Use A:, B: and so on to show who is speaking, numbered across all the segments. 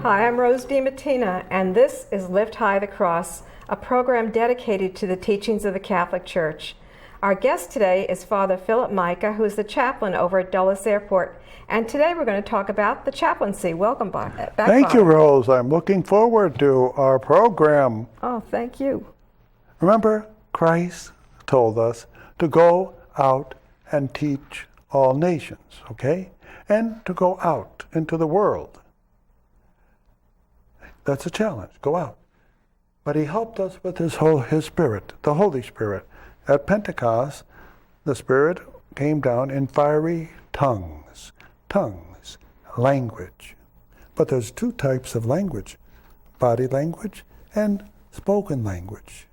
A: Hi, I'm Rose DiMattina, and this is Lift High the Cross, a program dedicated to the teachings of the Catholic Church. Our guest today is Father Philip Majka, who is the chaplain over at Dulles Airport. And today we're going to talk about the chaplaincy. Welcome back.
B: Thank you, Rose. I'm looking forward to our program.
A: Oh, thank you.
B: Remember, Christ told us to go out and teach all nations, okay? And to go out into the world. That's a challenge. Go out. But he helped us with his Spirit, the Holy Spirit. At Pentecost, the Spirit came down in fiery tongues, language. But there's two types of language, body language and spoken language.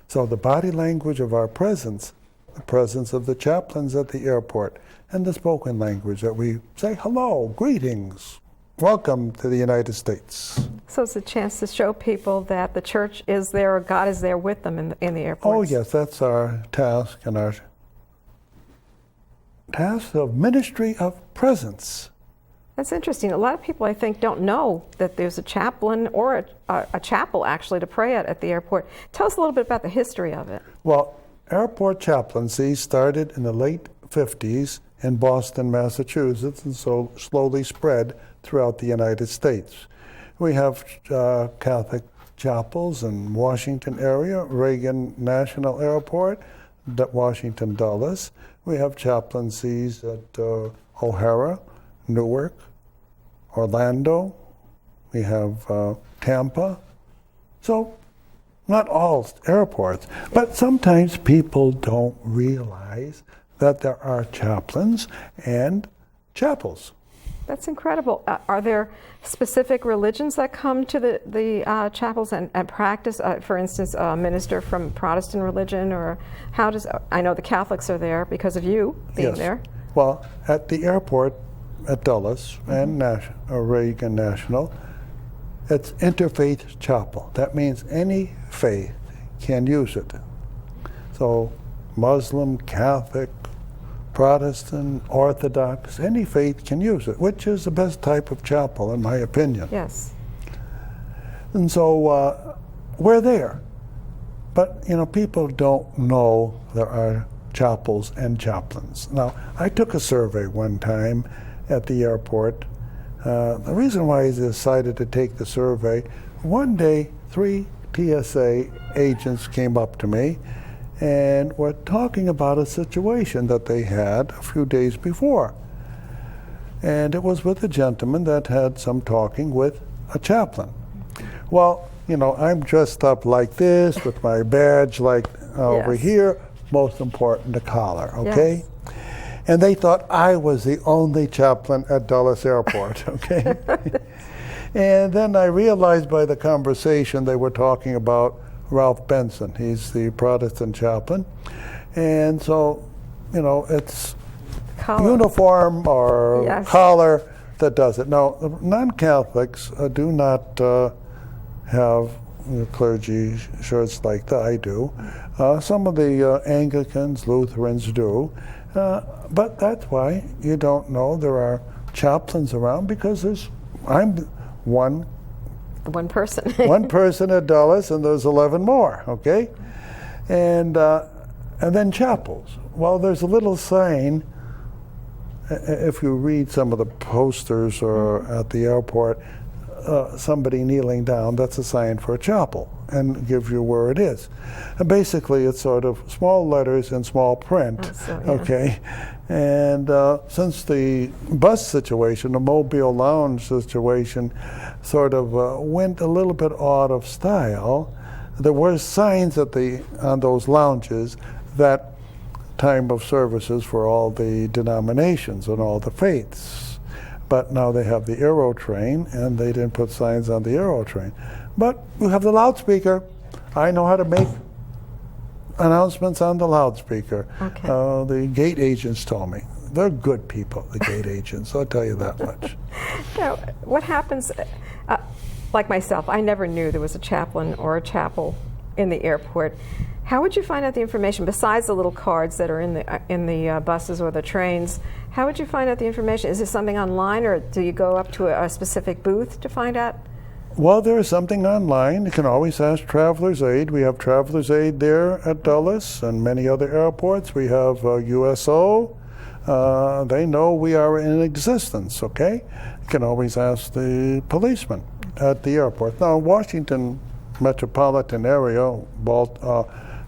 B: So the body language of our presence, the presence of the chaplains at the airport, and the spoken language that we say hello, greetings, welcome to the United States.
A: So it's a chance to show people that the church is there, or God is there with them in the airport.
B: Oh yes, that's our task, and our task of ministry of presence.
A: That's interesting. A lot of people, I think, don't know that there's a chaplain or a chapel, actually, to pray at the airport. Tell us a little bit about the history of it.
B: Well, airport chaplaincy started in the late 50s in Boston, Massachusetts, and so slowly spread throughout the United States. We have Catholic chapels in Washington area, Reagan National Airport, Washington Dulles. We have chaplaincies at O'Hara, Newark, Orlando. We have Tampa. So not all airports, but sometimes people don't realize that there are chaplains and chapels.
A: That's incredible. Are there specific religions that come to the chapels and practice? For instance, a minister from Protestant religion, or how does, I know the Catholics are there because of you being there.
B: Well, at the airport at Dulles and Reagan National, it's interfaith chapel. That means any faith can use it. So Muslim, Catholic, Protestant, Orthodox, any faith can use it, which is the best type of chapel, in my opinion.
A: Yes.
B: And so we're there. But, people don't know there are chapels and chaplains. Now, I took a survey one time at the airport. The reason why I decided to take the survey, one day 3 TSA agents came up to me and were talking about a situation that they had a few days before. And it was with a gentleman that had some talking with a chaplain. Well, I'm dressed up like this with my badge like over here, most important, the collar, okay? Yes. And they thought I was the only chaplain at Dulles Airport, okay? And then I realized by the conversation they were talking about Ralph Benson. He's the Protestant chaplain. And so, it's collar. Uniform or collar that does it. Now, non-Catholics do not have clergy shirts like that I do. Some of the Anglicans, Lutherans do. But that's why you don't know there are chaplains around, because I'm one
A: person.
B: One person at Dulles, and there's 11 more, okay? And then chapels. Well, there's a little sign, if you read some of the posters or at the airport, somebody kneeling down, that's a sign for a chapel, and gives you where it is. And basically, it's sort of small letters in small print, okay? And since the bus situation, the mobile lounge situation, sort of went a little bit out of style, there were signs on those lounges that time of services for all the denominations and all the faiths. But now they have the Aero train, and they didn't put signs on the Aero train. But you have the loudspeaker. I know how to make announcements on the loudspeaker.
A: Okay.
B: The gate agents told me. They're good people, the gate agents, I'll tell you that much.
A: Now, what happens, like myself, I never knew there was a chaplain or a chapel in the airport. How would you find out the information besides the little cards that are in the buses or the trains? How would you find out the information? Is it something online, or do you go up to a specific booth to find out?
B: Well, there is something online. You can always ask Traveler's Aid. We have Traveler's Aid there at Dulles and many other airports. We have USO. They know we are in existence, okay? You can always ask the policeman at the airport. Now, Washington metropolitan area,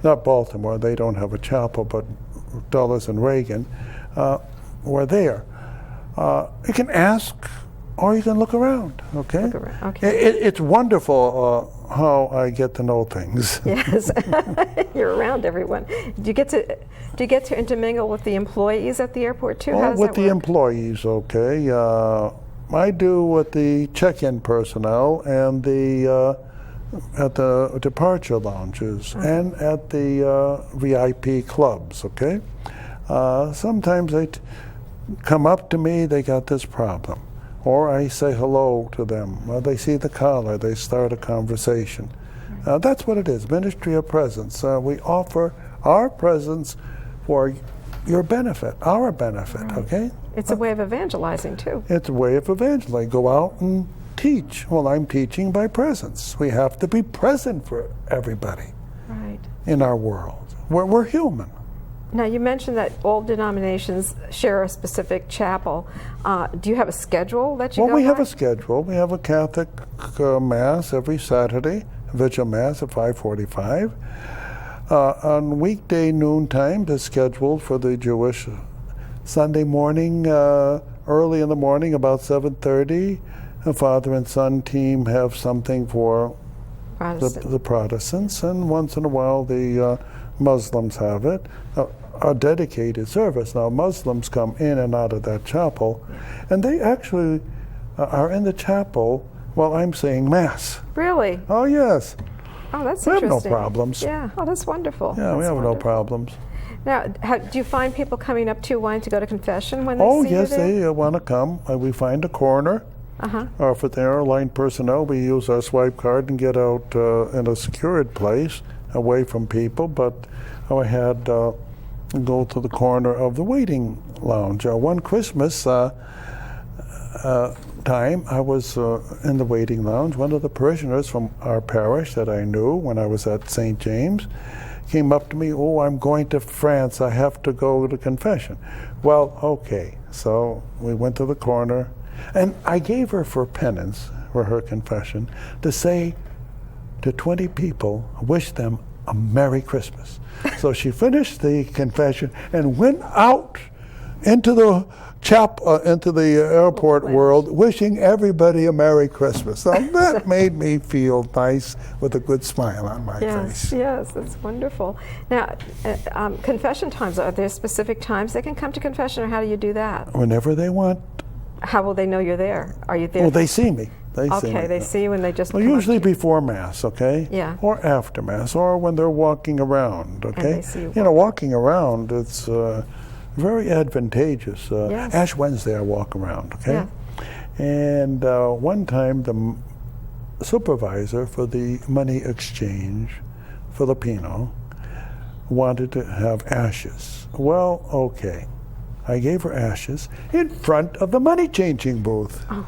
B: not Baltimore, they don't have a chapel, but Dulles and Reagan, were there. You can ask, or you can look around, okay?
A: Look around, okay.
B: It's wonderful how I get to know things.
A: Yes, you're around everyone. Do you get to intermingle with the employees at the airport too? How does
B: With
A: that
B: the
A: work?
B: employees, okay. I do with the check-in personnel and at the departure lounges and at the VIP clubs, okay? Sometimes they come up to me, they got this problem. Or I say hello to them. They see the collar, they start a conversation. That's what it is, ministry of presence. We offer our presence for your benefit, our benefit, okay?
A: It's a way of evangelizing too.
B: It's a way of evangelizing. Go out and teach. Well, I'm teaching by presence. We have to be present for everybody in our world. We're human.
A: Now, you mentioned that all denominations share a specific chapel. Do you have a schedule that you go by?
B: Well, we have a schedule. We have a Catholic Mass every Saturday, Vigil Mass at 5:45. On weekday noontime, the schedule for the Jewish Sunday morning, early in the morning, about 7:30, the father and son team have something for the Protestants, and once in a while the Muslims have it. A dedicated service. Now, Muslims come in and out of that chapel, and they actually are in the chapel while I'm saying Mass.
A: Really?
B: Oh, yes.
A: Oh, that's
B: We have
A: interesting.
B: no problems.
A: Yeah. Oh, that's wonderful.
B: Yeah, we
A: That's
B: have no
A: wonderful.
B: problems.
A: Now, do you find people coming up to you wanting to go to confession when they
B: Oh,
A: see
B: yes,
A: you there?
B: they want to come. We find a corner. Or for the airline personnel, we use our swipe card and get out in a secured place away from people. But I had go to the corner of the waiting lounge. One Christmas time, I was in the waiting lounge. One of the parishioners from our parish that I knew when I was at St. James came up to me, "Oh, I'm going to France. I have to go to confession." Well, okay. So we went to the corner, and I gave her for penance, for her confession, to say to 20 people, wish them a Merry Christmas. So she finished the confession and went out into the into the airport world, wishing everybody a Merry Christmas. So that made me feel nice with a good smile on my face.
A: Yes, that's wonderful. Now, confession times, are there specific times they can come to confession, or how do you do that?
B: Whenever they want.
A: How will they know you're there? Are you there?
B: Well, they see me. They see me.
A: They see you and they just
B: Well,
A: come
B: usually
A: up to you.
B: before Mass, okay?
A: Yeah.
B: Or after Mass, or when they're walking around, okay?
A: they see you
B: know, walking around, it's very advantageous.
A: Yes.
B: Ash Wednesday, I walk around, okay?
A: Yeah.
B: And one time, the supervisor for the money exchange, Filipino, wanted to have ashes. Well, okay. I gave her ashes in front of the money changing booth.
A: Oh.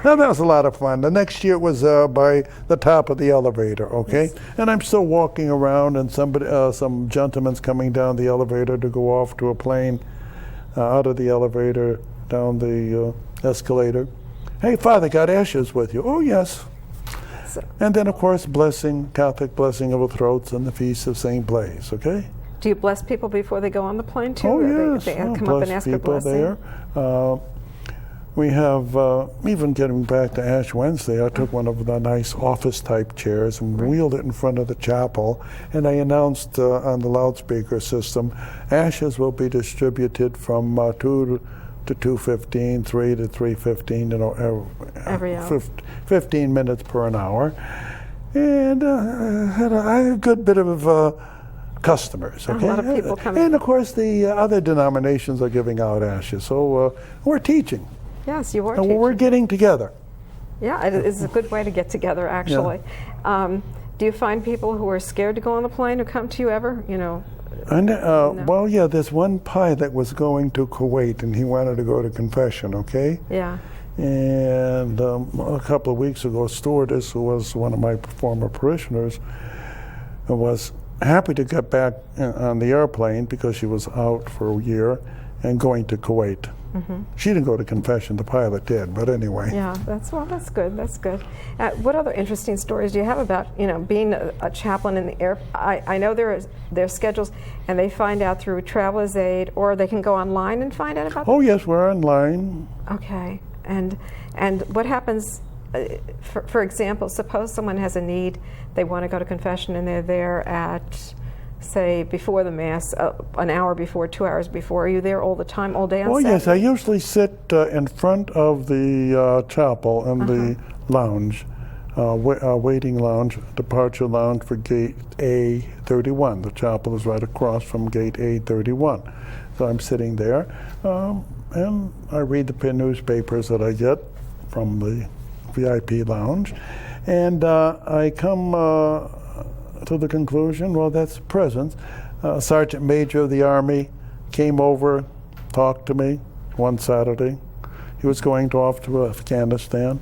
B: Now, that was a lot of fun. The next year it was by the top of the elevator, okay?
A: Yes.
B: And I'm still walking around, and some gentleman's coming down the elevator to go off to a plane, out of the elevator, down the escalator. "Hey, Father, got ashes with you?" "Oh, yes." And then, of course, Catholic blessing of the throats and the Feast of St. Blaise, okay?
A: Do you bless people before they go on the plane too?
B: Oh,
A: Or
B: yes.
A: They come
B: bless
A: up and ask for
B: people
A: blessing?
B: there. We have, even getting back to Ash Wednesday, I took one of the nice office-type chairs and wheeled it in front of the chapel, and I announced on the loudspeaker system, ashes will be distributed from 2 to 2:15, 3 to 3:15,
A: Every hour.
B: 15 minutes per an hour. And had a good bit of customers. Okay?
A: A lot of people coming.
B: And of course, the other denominations are giving out ashes. So we're teaching.
A: Yes, you are
B: And
A: teaching.
B: we're getting together.
A: Yeah, it's a good way to get together, actually. Do Do you find people who are scared to go on the plane who come to you ever? You know.
B: And,
A: No.
B: well, yeah, there's one pilot was going to Kuwait, and he wanted to go to confession, okay?
A: Yeah.
B: And a couple of weeks ago, a stewardess, who was one of my former parishioners, was happy to get back on the airplane because she was out for a year and going to Kuwait. She didn't go to confession, the pilot did, but anyway.
A: Yeah, that's good. That's good. What other interesting stories do you have about, you know, being a chaplain in the air? I know there's schedules, and they find out through Traveler's Aid, or they can go online and find out about them?
B: Oh yes, we're online.
A: Okay. And what happens, for example, suppose someone has a need, they want to go to confession, and they're there at, say, before the Mass, an hour before, 2 hours before. Are you there all the time, all day on Saturday?
B: Yes, I usually sit in front of the chapel in the lounge, waiting lounge, departure lounge for gate A31. The chapel is right across from gate A31. So I'm sitting there, and I read the newspapers that I get from the VIP lounge, and I come to the conclusion, well, that's presence. Sergeant Major of the Army came over, talked to me one Saturday. He was going off to Afghanistan.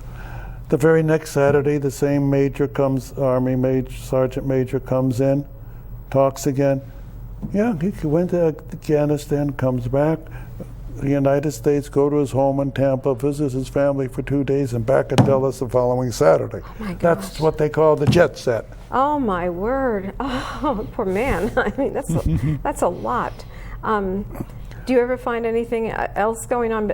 B: The very next Saturday, the same major comes, Sergeant Major comes in, talks again. Yeah, he went to Afghanistan, comes back. The United States, go to his home in Tampa, visit his family for 2 days, and back at Dallas the following Saturday.
A: Oh my gosh.
B: That's what they call the jet set.
A: Oh my word! Oh, poor man. I mean, that's a lot. Do you ever find anything else going on?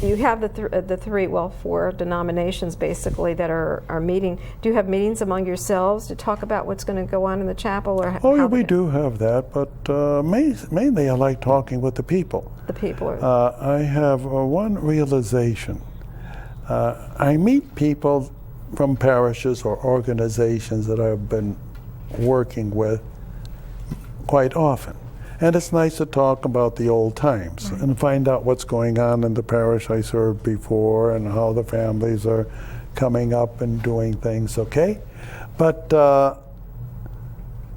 A: You have the 4 denominations basically that are meeting. Do you have meetings among yourselves to talk about what's going to go on in the chapel? Or
B: yeah, we do have that, but mainly I like talking with the people.
A: The people are.
B: I have one realization. I meet people from parishes or organizations that I've been working with quite often. And it's nice to talk about the old times and find out what's going on in the parish I served before and how the families are coming up and doing things, okay? But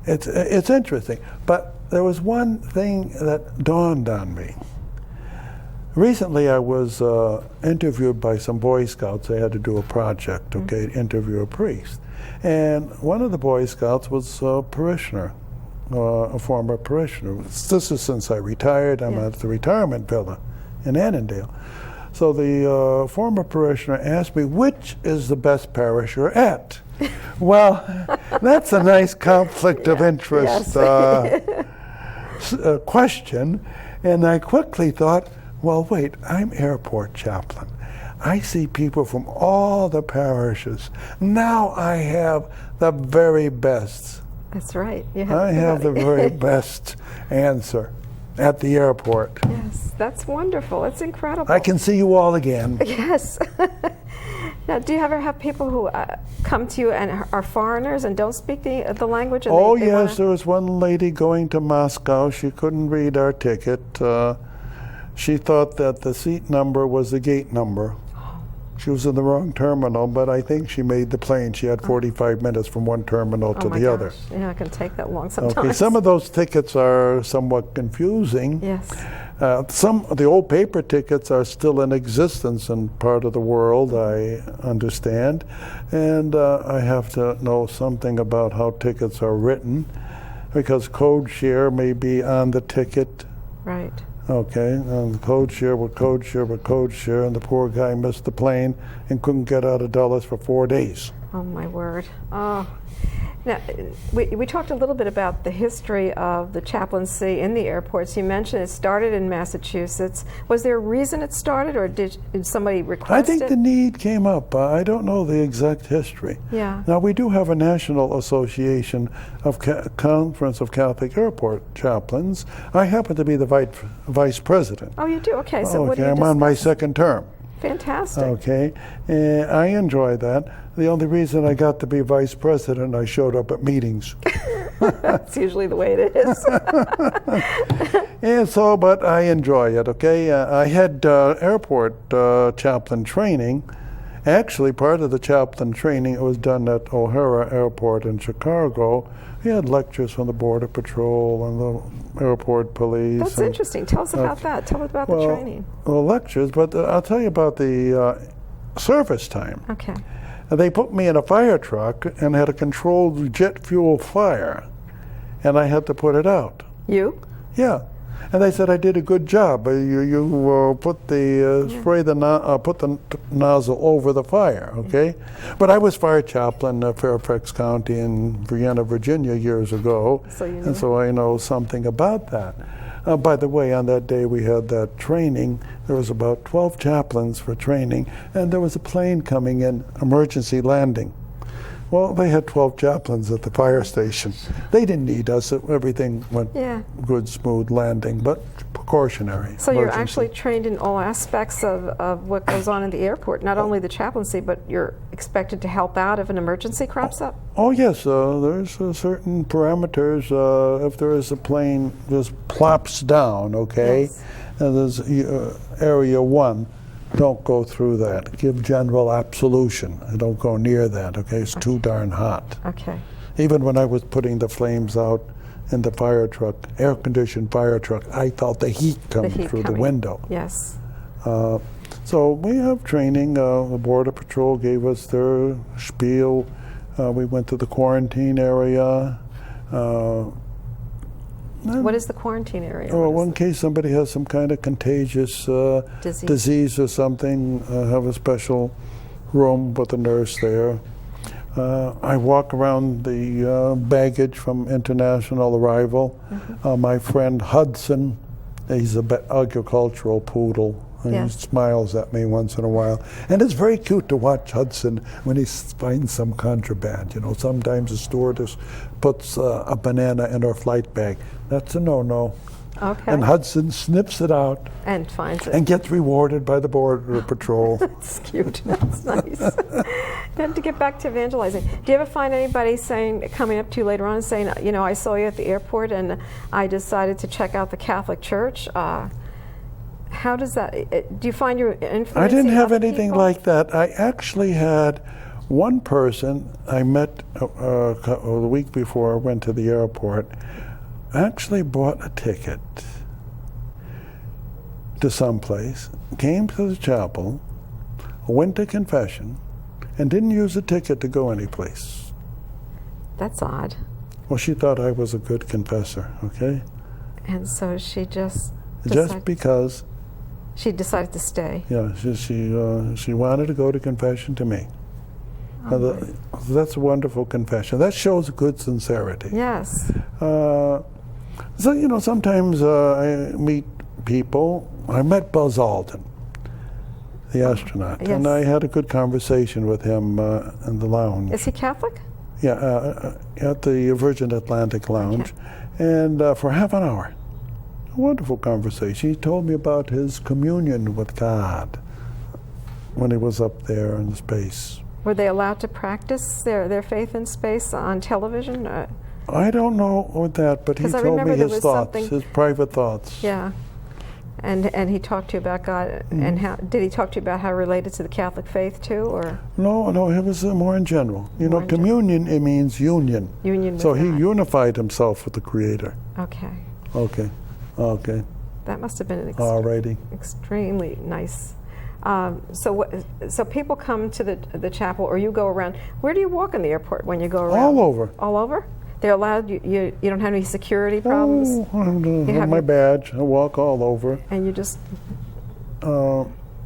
B: it's interesting. But there was one thing that dawned on me. Recently I was interviewed by some Boy Scouts. They had to do a project, okay, interview a priest. And one of the Boy Scouts was a parishioner. A former parishioner. This is since I retired. I'm at the retirement villa in Annandale. So the former parishioner asked me, which is the best parish you're at? Well, that's a nice conflict of interest question. And I quickly thought, well, wait, I'm airport chaplain. I see people from all the parishes. Now I have the very best.
A: That's right.
B: I have the very best answer at the airport.
A: Yes, that's wonderful. It's incredible.
B: I can see you all again.
A: Yes. Now, do you ever have people who come to you and are foreigners and don't speak the language? And
B: oh, yes. There was one lady going to Moscow. She couldn't read our ticket. She thought that the seat number was the gate number. She was in the wrong terminal, but I think she made the plane. She had 45 minutes from one terminal to the other.
A: Yeah, it can take that long sometimes.
B: Okay, some of those tickets are somewhat confusing.
A: Yes.
B: Some of the old paper tickets are still in existence in part of the world, I understand. And I have to know something about how tickets are written, because code share may be on the ticket.
A: Right.
B: Okay, and code share, and the poor guy missed the plane and couldn't get out of Dallas for 4 days.
A: Oh my word. Oh. Now, we talked a little bit about the history of the chaplaincy in the airports. You mentioned it started in Massachusetts. Was there a reason it started, or did somebody request it?
B: I think the need came up. I don't know the exact history.
A: Yeah.
B: Now, we do have a National Association of Conference of Catholic Airport Chaplains. I happen to be the vice president.
A: Oh, you do? Okay, so what do you
B: I'm on my second term.
A: Fantastic.
B: Okay, I enjoy that. The only reason I got to be vice president, I showed up at meetings.
A: That's usually the way it is.
B: And so, but I enjoy it, okay? I had airport chaplain training Actually, part of the chaplain training was done at O'Hare Airport in Chicago. We had lectures from the Border Patrol and the airport police.
A: That's interesting. Tell us about that. Tell us about the training.
B: Well, lectures, but I'll tell you about the service time.
A: Okay.
B: They put me in a fire truck and had a controlled jet fuel fire, and I had to put it out.
A: You?
B: Yeah. And they said I did a good job. You put the put the nozzle over the fire, okay? But I was fire chaplain at Fairfax County in Vienna, Virginia years ago, and so I know something about that. By the way, on that day we had that training. There was about 12 chaplains for training, and there was a plane coming in, emergency landing. Well, they had 12 chaplains at the fire station. They didn't need us. Everything went good, smooth landing, but precautionary.
A: So you're actually trained in all aspects of what goes on in the airport, not only the chaplaincy, but you're expected to help out if an emergency crops up?
B: Oh, yes. There's certain parameters. If there is a plane just plops down, okay, and there's area 1. Don't go through that. Give general absolution. Don't go near that, okay? It's too darn hot.
A: Okay.
B: Even when I was putting the flames out in the fire truck, air-conditioned fire truck, I felt the heat coming through the window.
A: Yes.
B: So we have training. The Border Patrol gave us their spiel. We went to the quarantine area.
A: What is the quarantine area?
B: Well, in case somebody has some kind of contagious disease or something, have a special room with a nurse there. I walk around the baggage from international arrival. My friend Hudson, he's an agricultural poodle. And he smiles at me once in a while. And it's very cute to watch Hudson when he finds some contraband. You know, sometimes a stewardess puts a banana in her flight bag. That's a no-no.
A: Okay.
B: And Hudson snips it out.
A: And finds it.
B: And gets rewarded by the Border Patrol.
A: That's cute. That's nice. Then to get back to evangelizing, do you ever find anybody coming up to you later on and saying, you know, I saw you at the airport and I decided to check out the Catholic Church? How does that, do you find you're influencing
B: I didn't have anything
A: people?
B: like that. I actually had one person I met the week before I went to the airport, actually bought a ticket to someplace, came to the chapel, went to confession, and didn't use the ticket to go anyplace.
A: That's odd.
B: Well, she thought I was a good confessor, okay?
A: And so she just
B: because
A: she decided to stay.
B: Yeah, she wanted to go to confession to me. That's a wonderful confession. That shows good sincerity.
A: Yes.
B: So, you know, sometimes I meet people. I met Buzz Aldrin, the astronaut, and I had a good conversation with him in the lounge.
A: Is he Catholic?
B: Yeah, at the Virgin Atlantic Lounge, and for half an hour. A wonderful conversation. He told me about his communion with God when he was up there in space.
A: Were they allowed to practice their faith in space on television?
B: I don't know with that, but he told me his thoughts, his private thoughts.
A: Yeah. And he talked to you about God, and how did he talk to you about how related to the Catholic faith too, or?
B: No, it was more in general. You know, communion, it means union.
A: Union with
B: So
A: God.
B: he unified himself with the Creator.
A: Okay.
B: Okay.
A: That must have been an extremely nice. So people come to the chapel, or you go around. Where do you walk in the airport when you go around?
B: All over.
A: All over? They're allowed. You don't have any security problems.
B: I have my badge. I walk all over.
A: And you just.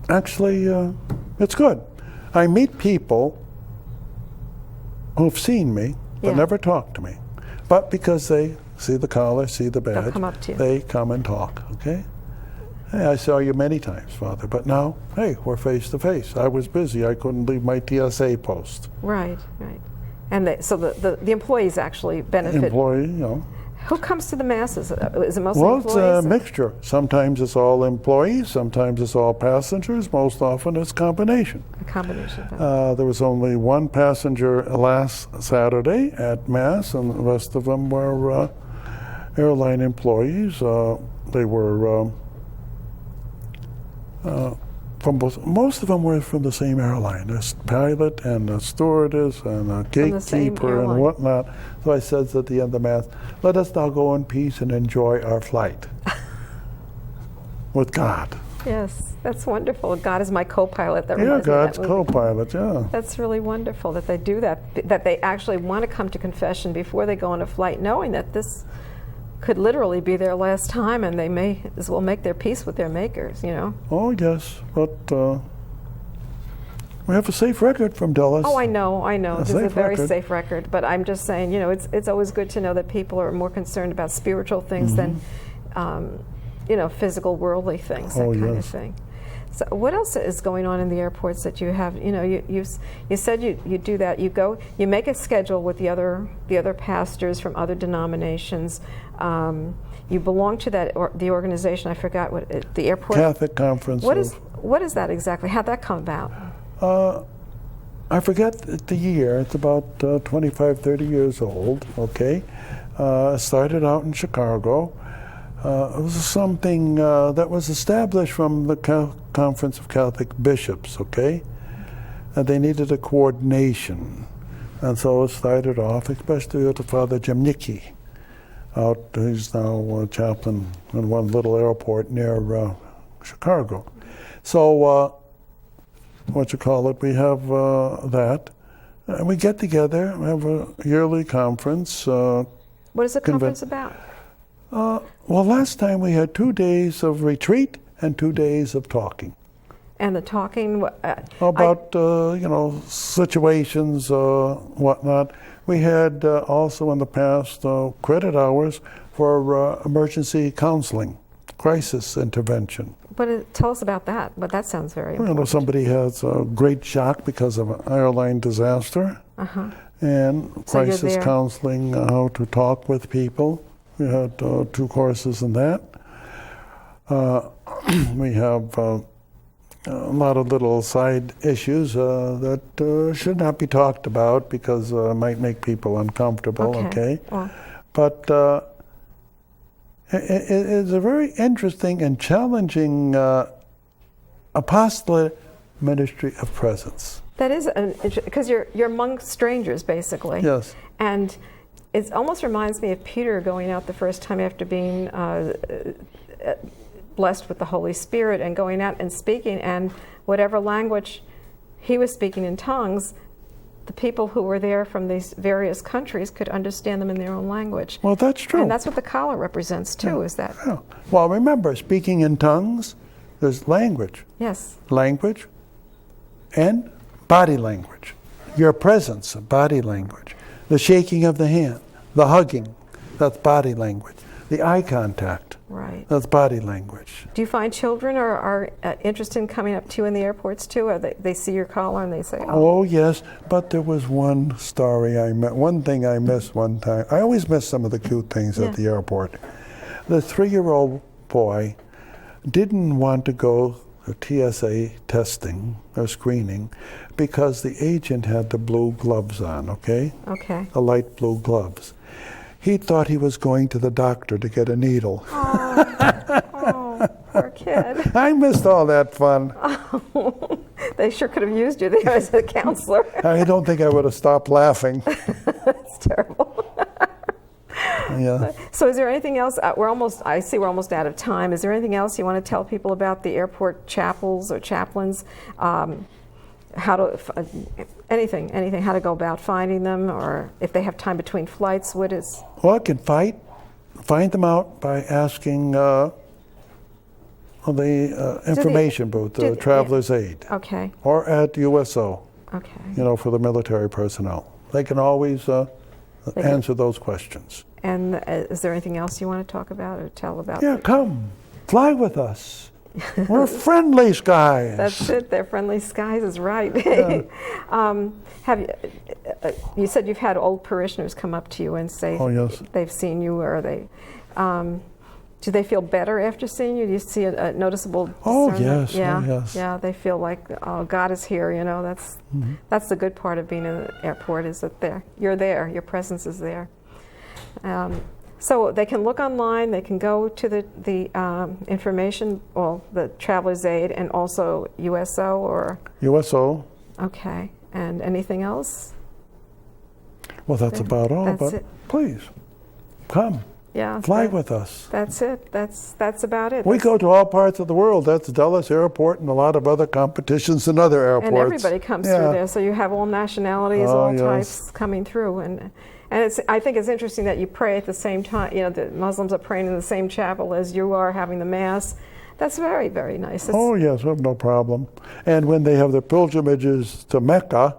B: Actually, it's good. I meet people who've seen me but never talk to me, but because they see the collar, see the badge,
A: they'll come up to you.
B: They come and talk. Okay. Hey, I saw you many times, Father, but now, hey, we're face to face. I was busy. I couldn't leave my TSA post.
A: Right. And so the employees actually benefit.
B: Employee, you know.
A: Who comes to the masses? Is it mostly employees?
B: Well, it's a mixture. Sometimes it's all employees. Sometimes it's all passengers. Most often it's combination.
A: A combination.
B: There was only one passenger last Saturday at Mass, and the rest of them were airline employees. They were from both. Most of them were from the same airline. A pilot and a stewardess and a gatekeeper and whatnot. So I said at the end of Mass, let us now go in peace and enjoy our flight with God.
A: Yes, that's wonderful. God is my co-pilot. That
B: Yeah,
A: reminds me of that
B: God's
A: movie.
B: co-pilot, yeah.
A: That's really wonderful that they do that, that they actually want to come to confession before they go on a flight, knowing that this could literally be their last time, and they may as well make their peace with their makers, you know.
B: Oh, yes, but we have a safe record from Dulles.
A: Oh, I know. This is a very
B: record.
A: safe record, but I'm just saying, you know, it's always good to know that people are more concerned about spiritual things than, you know, physical, worldly things, that kind of thing. So what else is going on in the airports that you have? You know, you said you do that. You make a schedule with the other pastors from other denominations. You belong to the organization. I forgot what the airport
B: Catholic Conference.
A: What is that exactly? How'd that come about?
B: I forget the year. It's about 25, 30 years old. Okay, started out in Chicago. It was something that was established from the Conference of Catholic Bishops, okay? And they needed a coordination. And so it started off, especially with Father Jamnicki. He's now a chaplain in one little airport near Chicago. So, we have that. And we get together, we have a yearly conference.
A: What is the conference about?
B: Well, last time we had 2 days of retreat and 2 days of talking.
A: And the talking
B: about you know, situations, whatnot. We had also in the past credit hours for emergency counseling, crisis intervention.
A: But tell us about that. But that sounds very important.
B: You know, somebody has a great shock because of an airline disaster, and crisis counseling, how to talk with people. We had 2 courses in that. We have a lot of little side issues that should not be talked about because it might make people uncomfortable, okay?
A: Well.
B: But it's a very interesting and challenging apostolate ministry of presence.
A: That is, because you're among strangers, basically.
B: Yes.
A: And it almost reminds me of Peter going out the first time after being blessed with the Holy Spirit and going out and speaking, and whatever language he was speaking in tongues, the people who were there from these various countries could understand them in their own language.
B: Well, that's true.
A: And that's what the collar represents too, is that?
B: Yeah. Well, remember, speaking in tongues, there's language.
A: Yes.
B: Language and body language. Your presence, body language. The shaking of the hand, the hugging, that's body language. The eye contact,
A: right.
B: That's body language.
A: Do you find children are interested in coming up to you in the airports too? Or they see your collar and they say,
B: oh, yes, but there was one story one thing I missed one time. I always miss some of the cute things at the airport. The 3-year-old boy didn't want to go to TSA testing or screening because the agent had the blue gloves on, okay?
A: Okay.
B: The light blue gloves. He thought he was going to the doctor to get a needle.
A: Oh, poor kid.
B: I missed all that fun.
A: Oh, they sure could have used you there as a counselor.
B: I don't think I would have stopped laughing.
A: That's terrible.
B: Yeah.
A: So is there anything else? I see we're almost out of time. Is there anything else you want to tell people about the airport chapels or chaplains? How to, anything, how to go about finding them, or if they have time between flights, what is?
B: Well, I can find them out by asking the information booth, the Traveler's Aid.
A: Okay.
B: Or at USO.
A: Okay.
B: You know, for the military personnel. They can always answer those questions.
A: And is there anything else you want to talk about or tell about?
B: Yeah, come. Fly with us. We're friendly skies.
A: That's it. They're friendly skies is right.
B: Yeah.
A: Have you said you've had old parishioners come up to you and say they've seen you, or they do they feel better after seeing you? Do you see a noticeable discernment? Yeah, they feel like, oh, God is here. You know, that's the good part of being in the airport, is that you're there. Your presence is there. So they can look online, they can go to the information, well, the Traveler's Aid, and also USO or?
B: USO.
A: Okay, and anything else?
B: Well, that's about all,
A: That's
B: but
A: it.
B: please, come.
A: Yeah.
B: Fly with us.
A: That's it. That's about it.
B: We go to all parts of the world. That's Dulles Airport and a lot of other competitions and other airports.
A: And everybody comes through there, so you have all nationalities,
B: Oh,
A: all
B: yes.
A: types coming through. And I think it's interesting that you pray at the same time. You know, the Muslims are praying in the same chapel as you are having the Mass. That's very, very nice.
B: Oh, yes, we have no problem. And when they have their pilgrimages to Mecca,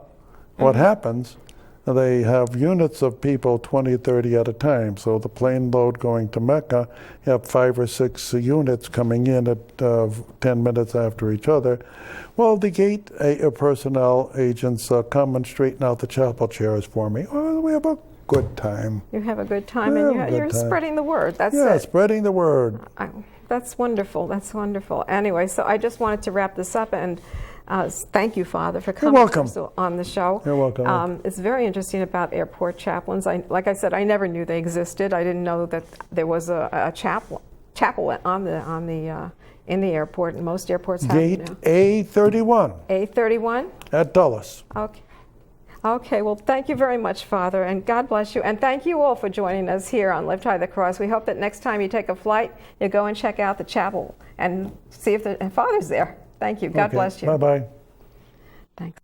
B: what happens? They have units of people, 20, 30 at a time. So the plane load going to Mecca, you have 5 or 6 units coming in at 10 minutes after each other. Well, the gate personnel agents come and straighten out the chapel chairs for me. Oh, we have a good time.
A: You have a good time,
B: We
A: and
B: have a good
A: you're
B: time.
A: spreading the word. That's
B: Yeah,
A: it.
B: spreading the word.
A: That's wonderful. That's wonderful. Anyway, so I just wanted to wrap this up and thank you, Father, for coming
B: welcome.
A: on the show.
B: You're welcome.
A: It's very interesting about airport chaplains. Like I said, I never knew they existed. I didn't know that there was a chapel in the airport, and most airports have
B: Gate
A: now.
B: A31
A: A31.
B: at Dulles.
A: Okay. Okay, well, thank you very much, Father, and God bless you. And thank you all for joining us here on Lift High the Cross. We hope that next time you take a flight, you go and check out the chapel and see if the Father's there. Thank you. God bless you.
B: Bye-bye.
A: Thanks.